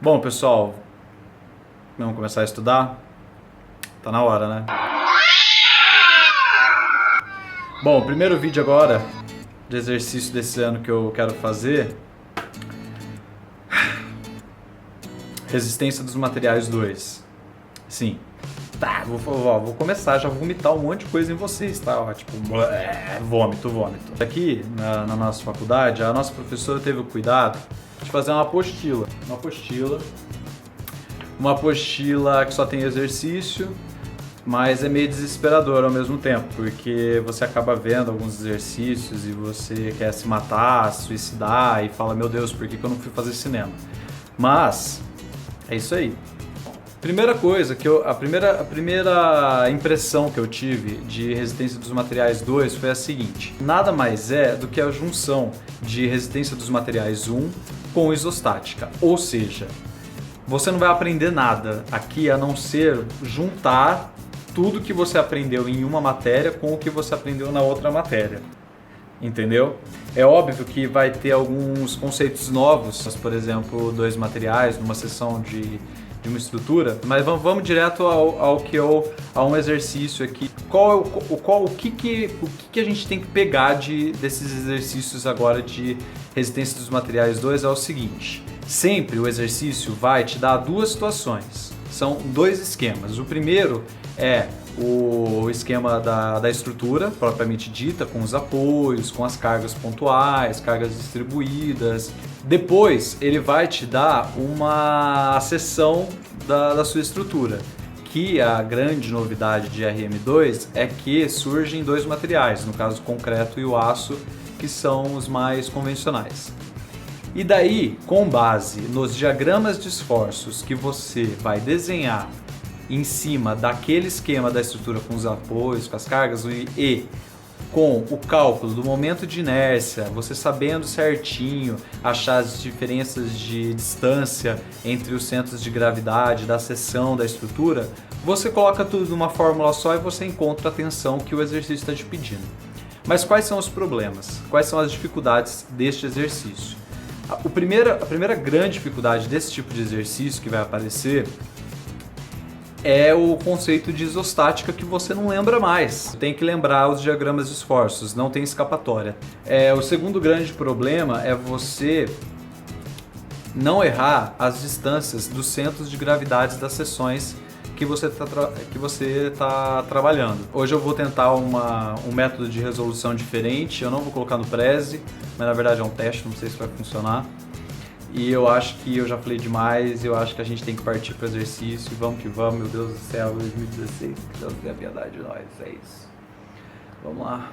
Bom, pessoal, vamos começar a estudar? Tá na hora, né? Bom, o primeiro vídeo agora de exercício desse ano que eu quero fazer, resistência dos materiais 2. Sim. Tá, vou começar, já vou vomitar um monte de coisa em vocês, tá? Ó, tipo, vômito. Aqui na nossa faculdade, a nossa professora teve o cuidado de fazer uma apostila. Uma apostila que só tem exercício, mas é meio desesperador ao mesmo tempo, porque você acaba vendo alguns exercícios e você quer se matar, se suicidar e fala, meu Deus, por que eu não fui fazer cinema? Mas é isso aí. Primeira coisa a primeira impressão que eu tive de resistência dos materiais 2 foi a seguinte: nada mais é do que a junção de resistência dos materiais 1 com isostática, ou seja, você não vai aprender nada aqui a não ser juntar tudo que você aprendeu em uma matéria com o que você aprendeu na outra matéria. Entendeu? É óbvio que vai ter alguns conceitos novos, por exemplo, dois materiais numa sessão de uma estrutura, mas vamos direto a um exercício aqui. O que a gente tem que pegar desses exercícios agora de resistência dos materiais 2 é o seguinte: sempre o exercício vai te dar duas situações, são dois esquemas. O primeiro é o esquema da estrutura propriamente dita, com os apoios, com as cargas pontuais, cargas distribuídas. Depois ele vai te dar uma seção da sua estrutura, que a grande novidade de RM2 é que surgem dois materiais, no caso o concreto e o aço, que são os mais convencionais. E daí, com base nos diagramas de esforços que você vai desenhar em cima daquele esquema da estrutura com os apoios, com as cargas e com o cálculo do momento de inércia, você sabendo certinho achar as diferenças de distância entre os centros de gravidade da seção da estrutura, você coloca tudo numa fórmula só e você encontra a tensão que o exercício está te pedindo. Mas quais são os problemas? Quais são as dificuldades deste exercício? A primeira grande dificuldade desse tipo de exercício que vai aparecer é o conceito de isostática, que você não lembra mais. Tem que lembrar os diagramas de esforços, não tem escapatória. O segundo grande problema é você não errar as distâncias dos centros de gravidade das seções que você está trabalhando. Hoje eu vou tentar um método de resolução diferente, eu não vou colocar no Prezi, mas na verdade é um teste, não sei se vai funcionar. E eu acho que eu já falei demais, eu acho que a gente tem que partir para o exercício. Vamos que vamos, meu Deus do céu, 2016, que Deus tenha piedade de nós, é isso. Vamos lá.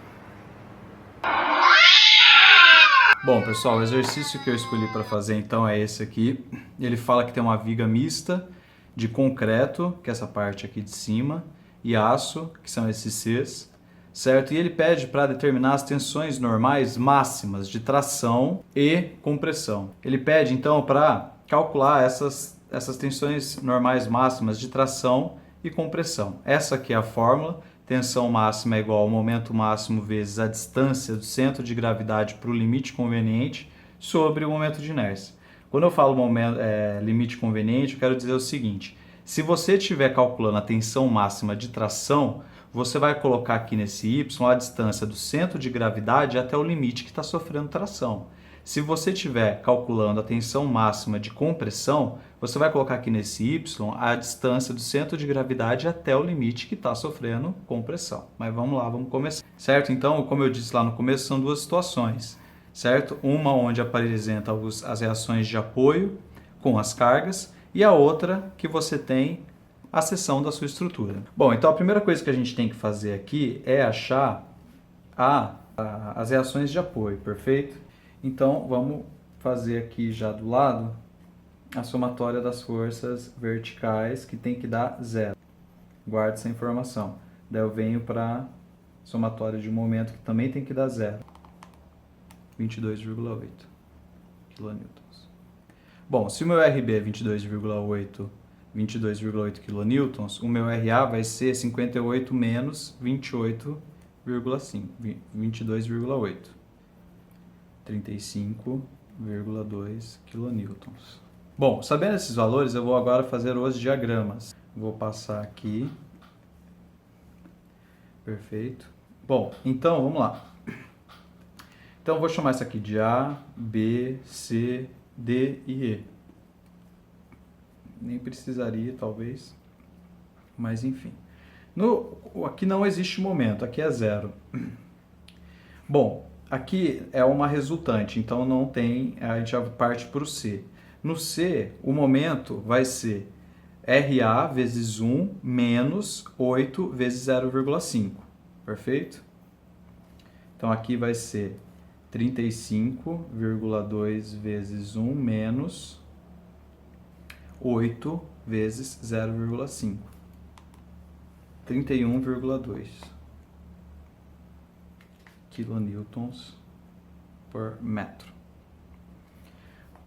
Bom, pessoal, o exercício que eu escolhi para fazer então é esse aqui. Ele fala que tem uma viga mista de concreto, que é essa parte aqui de cima, e aço, que são esses Cs, certo? E ele pede para determinar as tensões normais máximas de tração e compressão. Ele pede então para calcular essas tensões normais máximas de tração e compressão. Essa aqui é a fórmula. Tensão máxima é igual ao momento máximo vezes a distância do centro de gravidade para o limite conveniente sobre o momento de inércia. Quando eu falo limite conveniente, eu quero dizer o seguinte: se você estiver calculando a tensão máxima de tração, você vai colocar aqui nesse Y a distância do centro de gravidade até o limite que está sofrendo tração. Se você estiver calculando a tensão máxima de compressão, você vai colocar aqui nesse Y a distância do centro de gravidade até o limite que está sofrendo compressão. Mas vamos lá, vamos começar. Certo? Então, como eu disse lá no começo, são duas situações. Certo? Uma onde apresenta as reações de apoio com as cargas e a outra que você tem a seção da sua estrutura. Bom, então a primeira coisa que a gente tem que fazer aqui é achar as reações de apoio, perfeito? Então, vamos fazer aqui já do lado a somatória das forças verticais, que tem que dar zero. Guarde essa informação. Daí eu venho para a somatória de momento, que também tem que dar zero. 22,8 kN. Bom, se o meu RB é 22,8 kN, o meu RA vai ser 58 menos 28,5, 22,8. 35,2 kN. Bom, sabendo esses valores, eu vou agora fazer os diagramas. Vou passar aqui. Perfeito. Bom, então vamos lá. Então eu vou chamar isso aqui de A, B, C, D e E. Nem precisaria, talvez, mas enfim. Aqui não existe momento, aqui é zero. Bom, aqui é uma resultante, então não tem, a gente já parte para o C. No C, o momento vai ser RA vezes 1 menos 8 vezes 0,5, perfeito? Então aqui vai ser 35,2 vezes 1 menos 8 vezes 0,5. 31,2 kilonewtons por metro.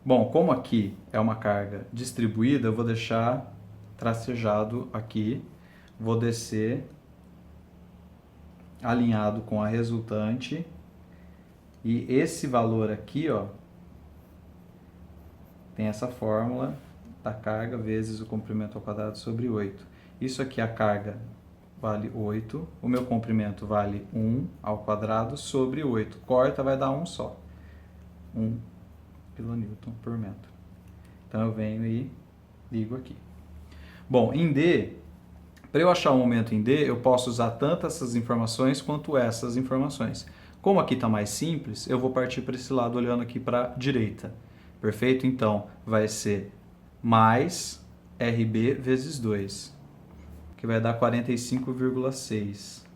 Bom, como aqui é uma carga distribuída, eu vou deixar tracejado aqui. Vou descer alinhado com a resultante. E esse valor aqui, ó, tem essa fórmula da carga vezes o comprimento ao quadrado sobre 8. Isso aqui, a carga vale 8, o meu comprimento vale 1 ao quadrado sobre 8. Corta, vai dar 1 só. 1 kN por metro. Então eu venho e ligo aqui. Bom, em D, para eu achar o momento em D, eu posso usar tanto essas informações quanto essas informações. Como aqui está mais simples, eu vou partir para esse lado olhando aqui para a direita. Perfeito? Então, vai ser mais RB vezes 2, que vai dar 45,6.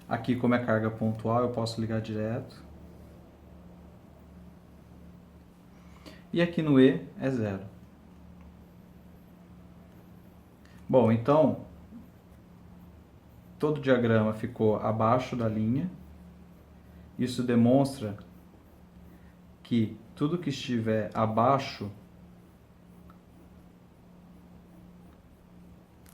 Aqui, como é carga pontual, eu posso ligar direto. E aqui no E é 0. Bom, então, todo o diagrama ficou abaixo da linha. Isso demonstra que tudo que estiver abaixo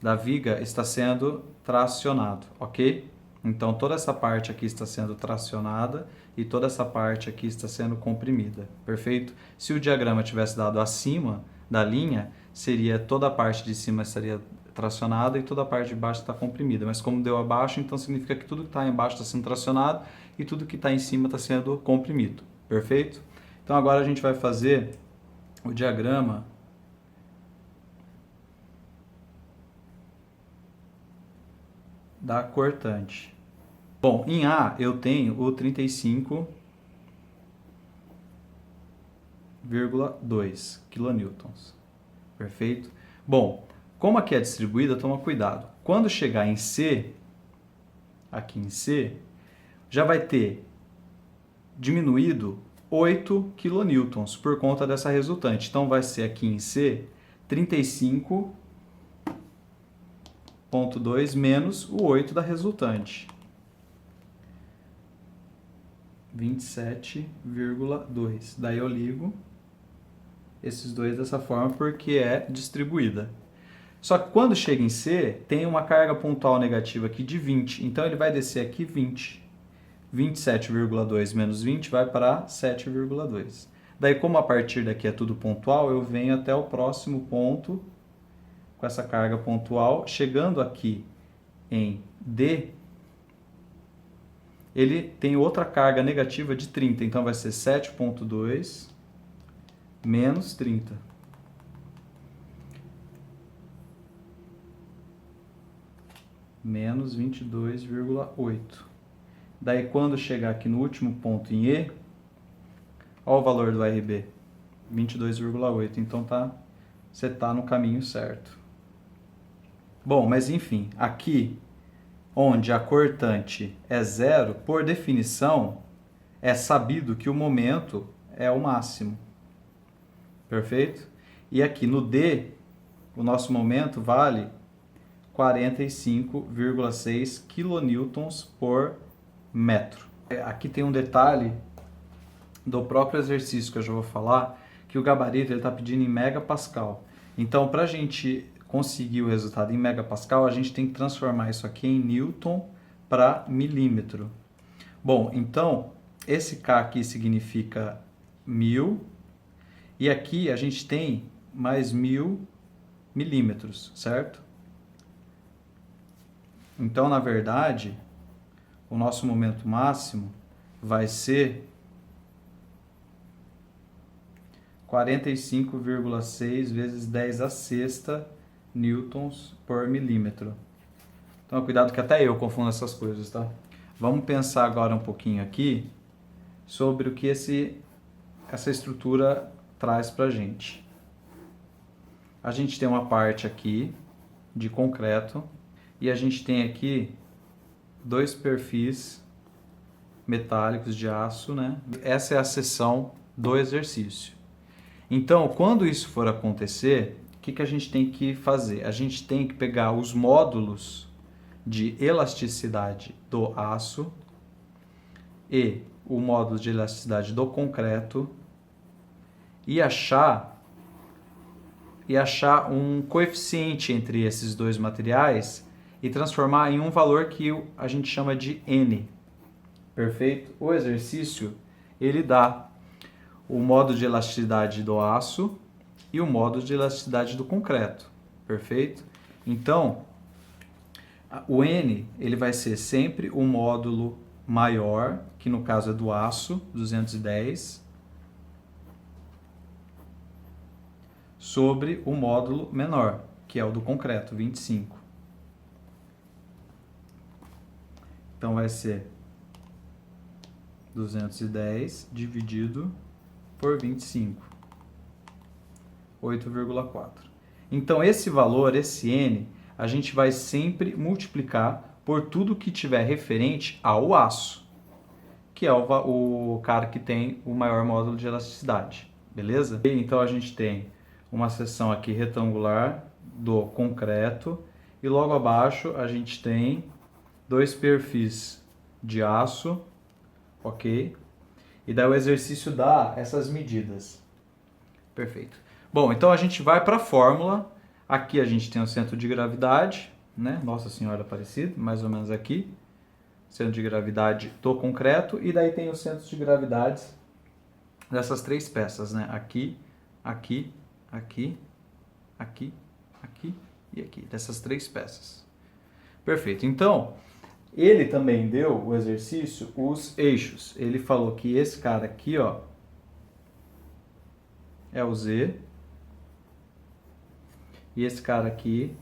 da viga está sendo tracionado, ok? Então, toda essa parte aqui está sendo tracionada e toda essa parte aqui está sendo comprimida, perfeito? Se o diagrama tivesse dado acima da linha, seria toda a parte de cima estaria tracionada e toda a parte de baixo está comprimida. Mas como deu abaixo, então significa que tudo que está embaixo está sendo tracionado e tudo que está em cima está sendo comprimido, perfeito? Então, agora a gente vai fazer o diagrama da cortante. Bom, em A eu tenho o 35,2 kilonewtons. Perfeito? Bom, como aqui é distribuída, toma cuidado. Quando chegar em C, aqui em C, já vai ter diminuído 8 kilonewtons por conta dessa resultante. Então vai ser aqui em C 35,2 menos o 8 da resultante. 27,2. Daí eu ligo esses dois dessa forma porque é distribuída. Só que quando chega em C, tem uma carga pontual negativa aqui de 20. Então ele vai descer aqui 20. 27,2 menos 20 vai para 7,2. Daí, como a partir daqui é tudo pontual, eu venho até o próximo ponto com essa carga pontual. Chegando aqui em D, ele tem outra carga negativa de 30. Então vai ser 7,2 menos 30. Menos 22,8. Daí, quando chegar aqui no último ponto em E, olha o valor do RB, 22,8. Então, você está no caminho certo. Bom, mas enfim, aqui, onde a cortante é 0, por definição, é sabido que o momento é o máximo. Perfeito? E aqui no D, o nosso momento vale 45,6 kilonewtons por metro. Aqui tem um detalhe do próprio exercício que eu já vou falar, que o gabarito está pedindo em megapascal. Então, para a gente conseguir o resultado em megapascal, a gente tem que transformar isso aqui em newton para milímetro. Bom, então, esse K aqui significa 1000, e aqui a gente tem mais 1000 milímetros, certo? Então, na verdade, o nosso momento máximo vai ser 45,6 vezes 10 a sexta newtons por milímetro. Então, cuidado que até eu confundo essas coisas, tá? Vamos pensar agora um pouquinho aqui sobre o que essa estrutura traz pra gente. A gente tem uma parte aqui de concreto e a gente tem aqui dois perfis metálicos de aço, né? Essa é a seção do exercício. Então, quando isso for acontecer, o que a gente tem que fazer? A gente tem que pegar os módulos de elasticidade do aço e o módulo de elasticidade do concreto e achar um coeficiente entre esses dois materiais e transformar em um valor que a gente chama de N. Perfeito? O exercício, ele dá o módulo de elasticidade do aço e o módulo de elasticidade do concreto. Perfeito? Então, o N, ele vai ser sempre o módulo maior, que no caso é do aço, 210, sobre o módulo menor, que é o do concreto, 25. Então vai ser 210 dividido por 25, 8,4. Então esse valor, esse N, a gente vai sempre multiplicar por tudo que tiver referente ao aço, que é o cara que tem o maior módulo de elasticidade, beleza? Então a gente tem uma seção aqui retangular do concreto e logo abaixo a gente tem dois perfis de aço, ok? E daí o exercício dá essas medidas. Perfeito. Bom, então a gente vai para a fórmula. Aqui a gente tem o centro de gravidade, né? Nossa Senhora Aparecida, mais ou menos aqui. Centro de gravidade do concreto. E daí tem os centros de gravidade dessas três peças, né? Aqui, aqui, aqui, aqui, aqui e aqui. Dessas três peças. Perfeito. Então, ele também deu o exercício, os eixos. Ele falou que esse cara aqui, ó, é o Z. E esse cara aqui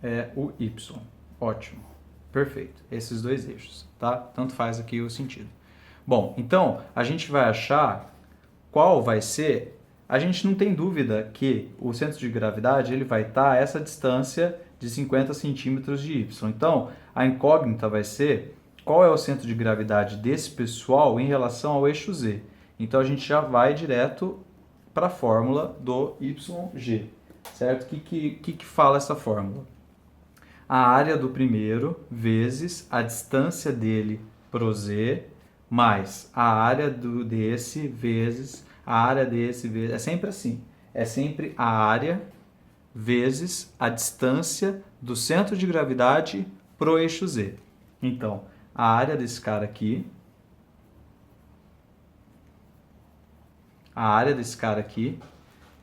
é o Y. Ótimo. Perfeito. Esses dois eixos, tá? Tanto faz aqui o sentido. Bom, então, a gente vai achar qual vai ser... A gente não tem dúvida que o centro de gravidade ele vai estar a essa distância de 50 centímetros de Y. Então, a incógnita vai ser qual é o centro de gravidade desse pessoal em relação ao eixo Z. Então, a gente já vai direto para a fórmula do YG. Certo? O que fala essa fórmula? A área do primeiro vezes a distância dele pro Z mais a área desse vezes a área desse vezes... É sempre assim. É sempre a área vezes a distância do centro de gravidade pro eixo Z. Então, a área desse cara aqui... A área desse cara aqui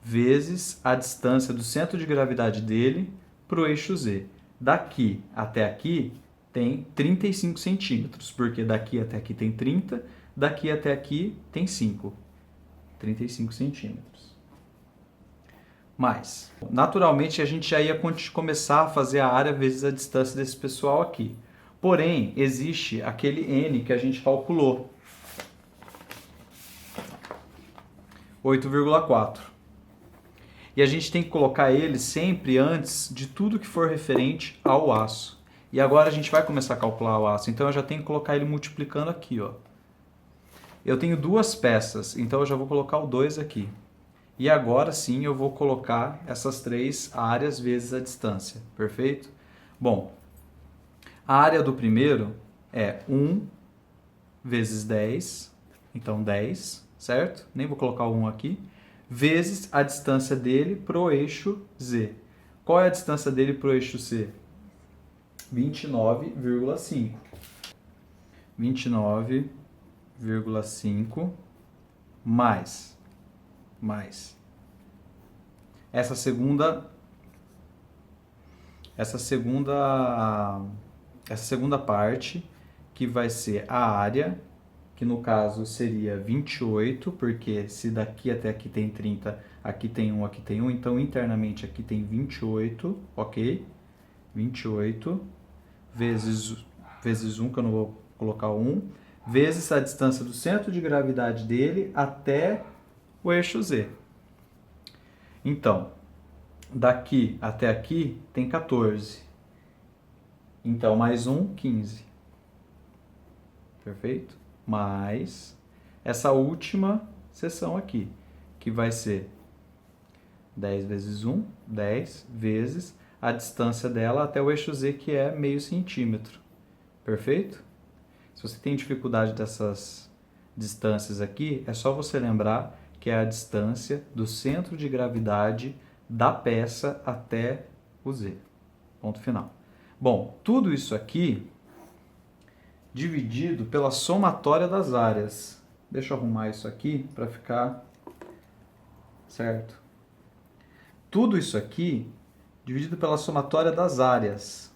vezes a distância do centro de gravidade dele para o eixo Z. Daqui até aqui tem 35 centímetros, porque daqui até aqui tem 30, daqui até aqui tem 5. 35 centímetros. Mas, naturalmente, a gente já ia começar a fazer a área vezes a distância desse pessoal aqui. Porém, existe aquele N que a gente calculou. 8,4. E a gente tem que colocar ele sempre antes de tudo que for referente ao aço. E agora a gente vai começar a calcular o aço. Então eu já tenho que colocar ele multiplicando aqui, ó. Eu tenho duas peças, então eu já vou colocar o 2 aqui. E agora sim eu vou colocar essas três áreas vezes a distância. Perfeito? Bom, a área do primeiro é 1 vezes 10. Então 10, certo? Nem vou colocar o 1 aqui. Vezes a distância dele pro eixo Z. Qual é a distância dele para o eixo C? 29,5. 29,5 mais essa segunda parte, que vai ser a área, que no caso seria 28, porque se daqui até aqui tem 30, aqui tem 1, aqui tem 1, então internamente aqui tem 28, ok? 28 vezes 1, que eu não vou colocar 1, vezes a distância do centro de gravidade dele até o eixo Z. Então, daqui até aqui tem 14. Então, mais 1, 15. Perfeito? Mais essa última seção aqui, que vai ser 10 vezes 1, 10 vezes a distância dela até o eixo Z, que é meio centímetro. Perfeito? Se você tem dificuldade dessas distâncias aqui, é só você lembrar que é a distância do centro de gravidade da peça até o Z. Ponto final. Bom, tudo isso aqui dividido pela somatória das áreas. Deixa eu arrumar isso aqui para ficar certo. Tudo isso aqui dividido pela somatória das áreas.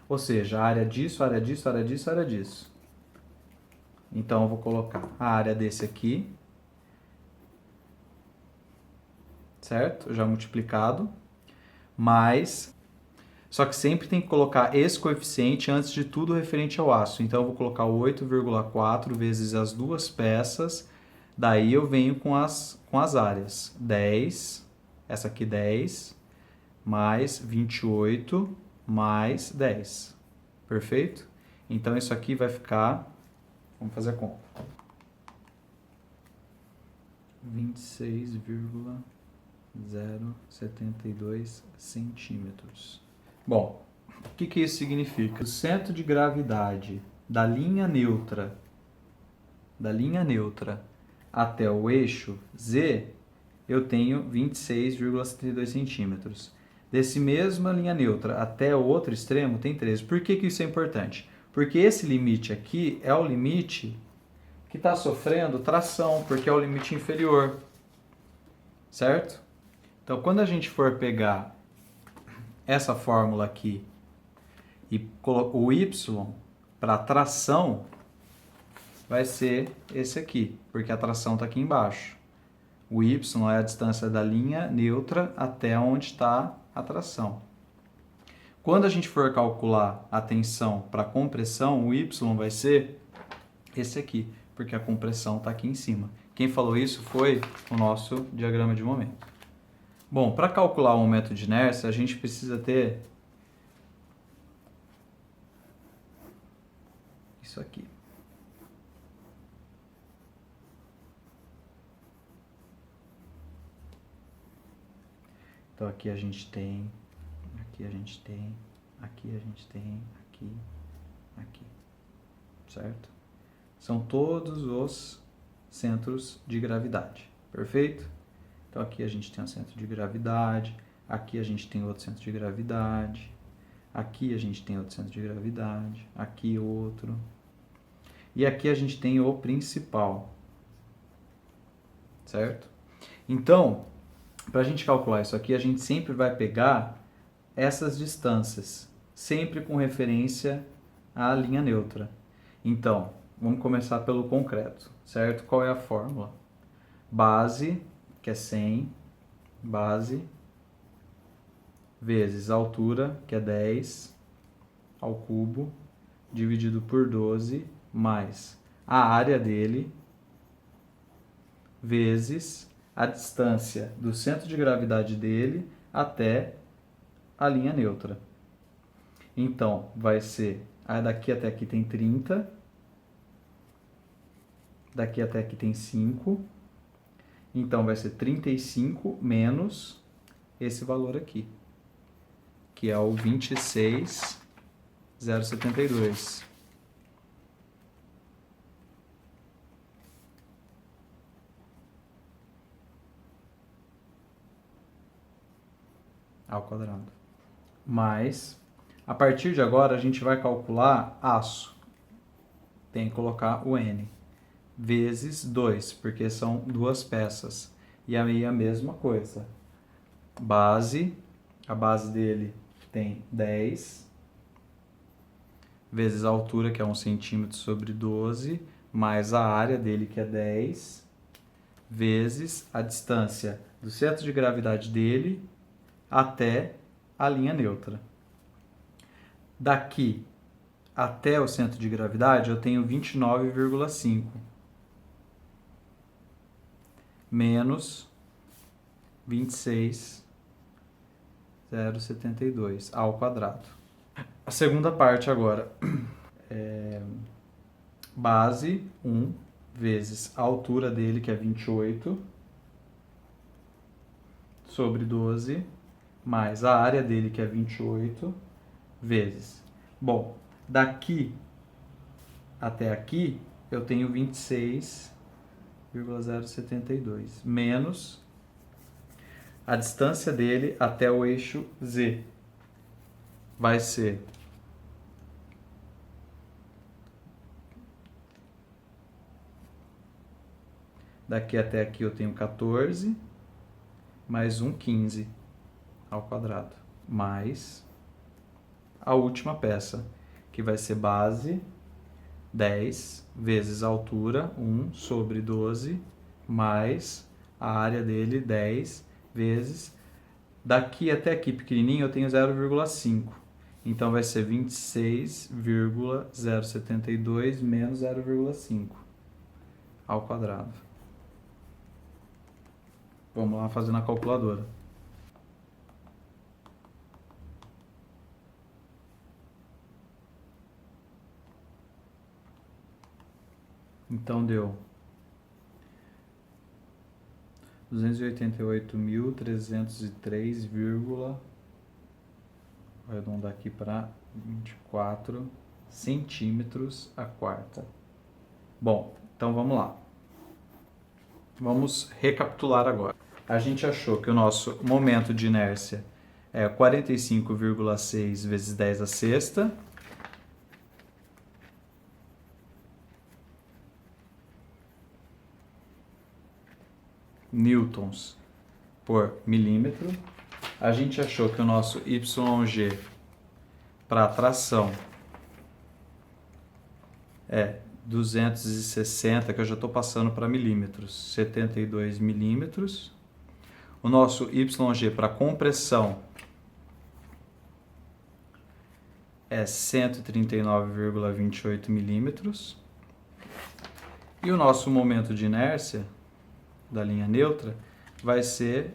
Ou seja, a área disso, a área disso, a área disso, a área disso. Então, eu vou colocar a área desse aqui, certo? Já multiplicado, mais... Só que sempre tem que colocar esse coeficiente antes de tudo referente ao aço. Então, eu vou colocar 8,4 vezes as duas peças. Daí, eu venho com as áreas. 10, essa aqui 10, mais 28, mais 10. Perfeito? Então, isso aqui vai ficar... Vamos fazer a conta. 26,072 centímetros. Bom, o que isso significa? O centro de gravidade da linha neutra até o eixo Z, eu tenho 26,72 centímetros. Desse mesma linha neutra até o outro extremo tem 13. Por que isso é importante? Porque esse limite aqui é o limite que está sofrendo tração, porque é o limite inferior, certo? Então, quando a gente for pegar essa fórmula aqui e colocar o y para tração, vai ser esse aqui, porque a tração está aqui embaixo. O y é a distância da linha neutra até onde está a tração. Quando a gente for calcular a tensão para compressão, o y vai ser esse aqui, porque a compressão está aqui em cima. Quem falou isso foi o nosso diagrama de momento. Bom, para calcular o momento de inércia, a gente precisa ter isso aqui. Então, aqui a gente tem, aqui a gente tem, aqui a gente tem, aqui, aqui, certo? São todos os centros de gravidade, perfeito? Então, aqui a gente tem um centro de gravidade, aqui a gente tem outro centro de gravidade, aqui a gente tem outro centro de gravidade, aqui outro. E aqui a gente tem o principal, certo? Então, para a gente calcular isso aqui, a gente sempre vai pegar essas distâncias, sempre com referência à linha neutra. Então, vamos começar pelo concreto, certo? Qual é a fórmula? Base, que é 100, base, vezes a altura, que é 10, ao cubo, dividido por 12, mais a área dele, vezes a distância do centro de gravidade dele até a linha neutra. Então, vai ser, daqui até aqui tem 30, daqui até aqui tem 5, então vai ser 35 menos esse valor aqui, que é o 26,072. ao quadrado. Mais, a partir de agora, a gente vai calcular aço. Tem que colocar o N. Vezes 2, porque são duas peças. E aí a mesma coisa. Base, a base dele tem 10, vezes a altura, que é 1 centímetro sobre 12, mais a área dele, que é 10, vezes a distância do centro de gravidade dele até a linha neutra. Daqui até o centro de gravidade, eu tenho 29,5 menos 26,072 ao quadrado. A segunda parte agora é base 1 vezes a altura dele, que é 28, sobre 12, mais a área dele, que é 28, vezes. Bom, daqui até aqui, eu tenho 26,072, menos a distância dele até o eixo Z. Vai ser daqui até aqui eu tenho 14, mais 15 ao quadrado, mais a última peça, que vai ser base 10 vezes a altura, 1 sobre 12, mais a área dele, 10 vezes. Daqui até aqui pequenininho eu tenho 0,5. Então vai ser 26,072 menos 0,5 ao quadrado. Vamos lá fazer na calculadora. Então deu 288.303, vou arredondar aqui para 24 centímetros a quarta. Bom, então vamos lá. Vamos recapitular agora. A gente achou que o nosso momento de inércia é 45,6 vezes 10 a sexta. Newtons por milímetro. A gente achou que o nosso YG para tração é 260, que eu já estou passando para milímetros, 72 milímetros. O nosso YG para compressão é 139,28 milímetros. E o nosso momento de inércia da linha neutra vai ser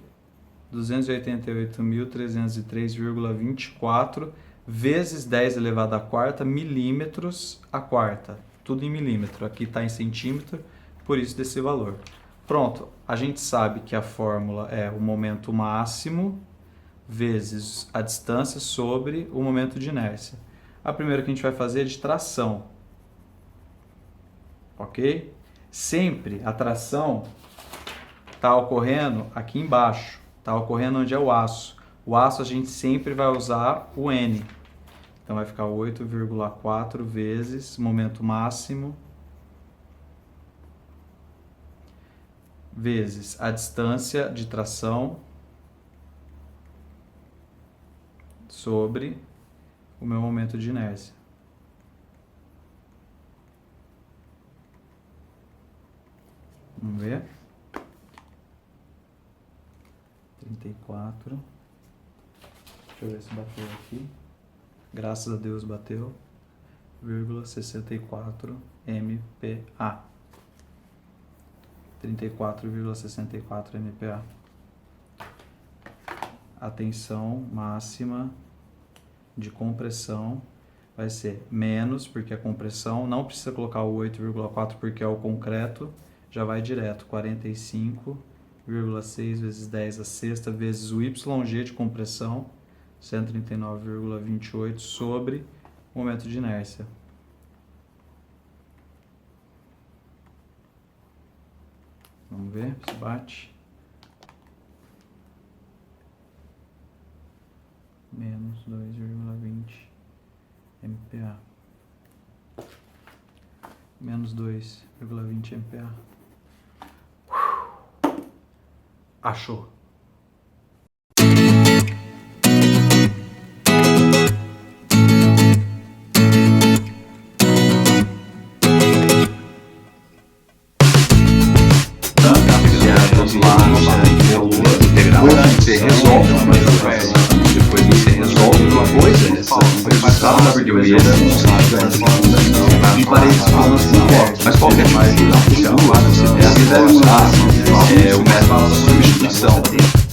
288.303,24 vezes 10 elevado à quarta milímetros a quarta. Tudo em milímetro. Aqui está em centímetro, por isso desse valor. Pronto, a gente sabe que a fórmula é o momento máximo vezes a distância sobre o momento de inércia. A primeira que a gente vai fazer é de tração. Ok? Sempre a tração está ocorrendo aqui embaixo, está ocorrendo onde é o aço. O aço a gente sempre vai usar o N. Então vai ficar 8,4 vezes momento máximo vezes a distância de tração sobre o meu momento de inércia. Vamos ver. 34. Deixa eu ver se bateu aqui. Graças a Deus bateu. 64 MPa. 34,64 MPa. A tensão máxima de compressão vai ser menos, porque a compressão não precisa colocar o 8,4 porque é o concreto, já vai direto, 45,6 vezes 10 a sexta vezes o YG de compressão, 139,28 sobre o momento de inércia. Vamos ver se bate. menos 2,20 MPa. Menos 2,20 MPa. Achou. Você resolve uma equação, depois você resolve uma coisa, e parece mas qualquer coisa você deve usar o método de substituição.